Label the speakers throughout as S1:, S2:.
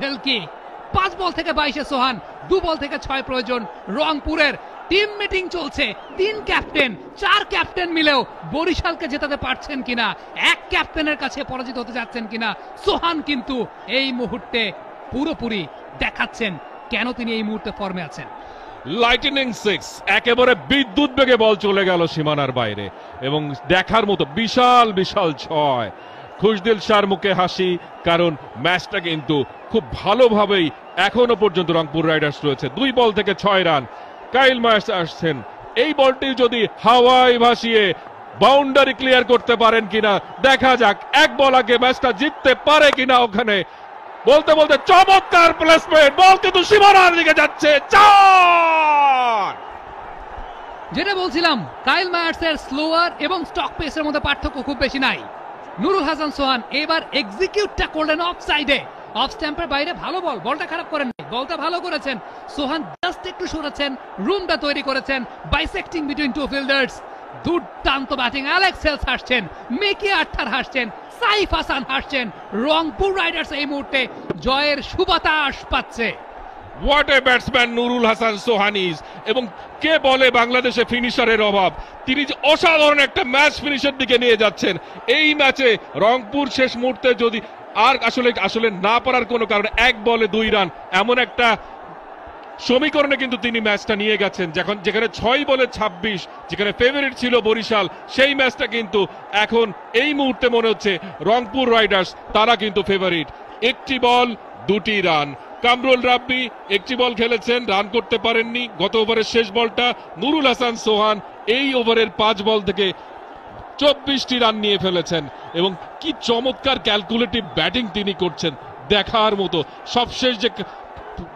S1: ভেলকি। 5 বল থেকে 22-এ সোহান, 2 বল থেকে 6 প্রয়োজন। রংপুরের টিম মিটিং চলছে, 3 ক্যাপ্টেন 4 ক্যাপ্টেন মিলেও বরিশালকে জেতাতে পারছেন কিনা, এক ক্যাপ্টেনের কাছে পরাজিত হতে যাচ্ছেন কিনা। সোহান কিন্তু এই মুহূর্তে পুরোপুরি দেখাচ্ছেন কেন তিনি এই মুহূর্তে ফর্মে আছেন।
S2: লাইটনিং 6, একেবারে বিদ্যুৎ বেগে বল চলে গেল সীমানার বাইরে এবং দেখার মতো বিশাল বিশাল 6। খুশদিল শাহর মুখে হাসি, কারণ ম্যাচটা কিন্তু খুব ভালোভাবেই এখনো পর্যন্ত রংপুর রাইডার্স রয়েছে। 2 বল থেকে 6 রান। কাইল মায়ার্স আসছেন, এই বলটি যদি হাওয়ায় ভাসিয়ে বাউন্ডারি ক্লিয়ার করতে পারেন কিনা দেখা যাক। 1 বল আগে ম্যাচটা জিততে পারে কিনা ওখানে। বলতে বলতে চমৎকার প্লেসমেন্ট, বল কিন্তু সীমানার দিকে যাচ্ছে। 4!
S1: যেটা বলছিলাম, কাইল মায়ার্সের স্লোয়ার এবং স্টক পেসের মধ্যে পার্থক্য খুব বেশি নাই। নুরুল হাসান সোহান এবার এক্সিকিউটটা করলেন অফ সাইডে, অফ স্ট্যাম্পের বাইরে। ভালো বল, বলটা খারাপ করেন, বলটা ভালো করেছেন। সোহান জাস্ট একটু সরেছেন, রুমটা তৈরি করেছেন, বাইসেক্টিং বিটুইন 2 ফিল্ডার্স। দুর্দান্ত ব্যাটিং। অ্যালেক্স হেলস হাসছেন, মিকি আর্থার হাসছেন, সাইফ হাসান হাসছেন। রংপুর রাইডার্স এই মুহূর্তে জয়ের সুবাতাস পাচ্ছে।
S2: What a batsman Nurul Hasan Sohan is. এবং কে বলে বাংলাদেশে ফিনিশারের অভাব, তিনি যে অসাধারণ একটা ম্যাচ ফিনিশের দিকে নিয়ে যাচ্ছেন। এই ম্যাচে রংপুর শেষ মুহূর্তে যদি আর আসলে না পারার কোনো কারণে 1 বলে 2 রান এমন একটা সমীকরণে কিন্তু তিনি ম্যাচটা নিয়ে গেছেন। যেখানে 6 বলে 26, যেখানে ফেভারিট ছিল বরিশাল, সেই ম্যাচটা কিন্তু এখন এই মুহূর্তে মনে হচ্ছে রংপুর রাইডার্স তারা কিন্তু ফেভারিট। 1টি বল 2টি রান। কামরুল রাব্বি 1টি বল খেলেছেন, রান করতে পারেননি। গত ওভারের শেষ বলটা নুরুল হাসান সোহান এই ওভারের 5 বল থেকে 24টি রান নিয়ে ফেলেছেন এবং কি চমৎকার ক্যালকুলেটিভ ব্যাটিং তিনি করছেন, দেখার মতো। সবশেষ যে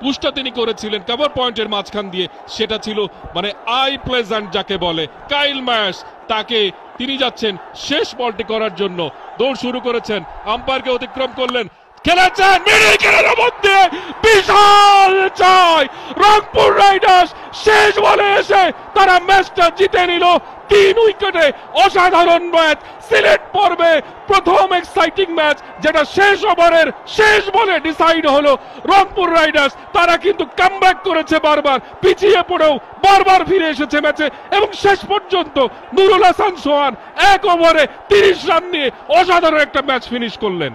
S2: পুশটা তিনি করেছিলেন কভার পয়েন্টের মাঝখান দিয়ে, সেটা ছিল মানে আই প্লেজেন্ট যাকে বলে। কাইল মায়ার্স তাকে, তিনি যাচ্ছেন শেষ বলটি করার জন্য, দৌড় শুরু করেছেন, আম্পায়ারকে অতিক্রম করলেন, খেলেছেন মিডল কেনার মধ্যে। বিশাল 6! রংপুর রাইডার্স শেষ বলে এসে তারা ম্যাচটা জিতে নিল 3 উইকেটে। অসাধারণ ম্যাচ, সিলেট পর্বে প্রথম এক্সাইটিং ম্যাচ, যেটা শেষ ওভারের শেষ বলে ডিসাইড হলো। রংপুর রাইডার্স তারা কিন্তু কামব্যাক করেছে, বারবার পিছিয়ে পড়েও বারবার ফিরে এসেছে ম্যাচে এবং শেষ পর্যন্ত নুরুল হাসান সোহান 1 ওভারে 30 রান নিয়ে অসাধারণ একটা ম্যাচ ফিনিশ করলেন।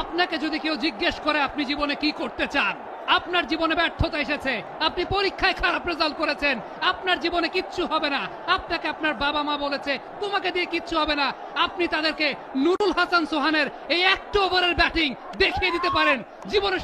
S1: আপনাকে যদি কেউ জিজ্ঞেস করে আপনি জীবনে কি করতে চান, আপনার জীবনে ব্যর্থতা এসেছে, আপনি পরীক্ষায় খারাপ রেজাল্ট করেছেন, আপনার জীবনে কিচ্ছু হবে না, আপনাকে আপনার বাবা মা বলেছে তোমাকে দিয়ে কিচ্ছু হবে না, আপনি তাদেরকে নুরুল হাসান সোহানের এই 1 ওভারের ব্যাটিং দেখিয়ে দিতে পারেন, জীবনে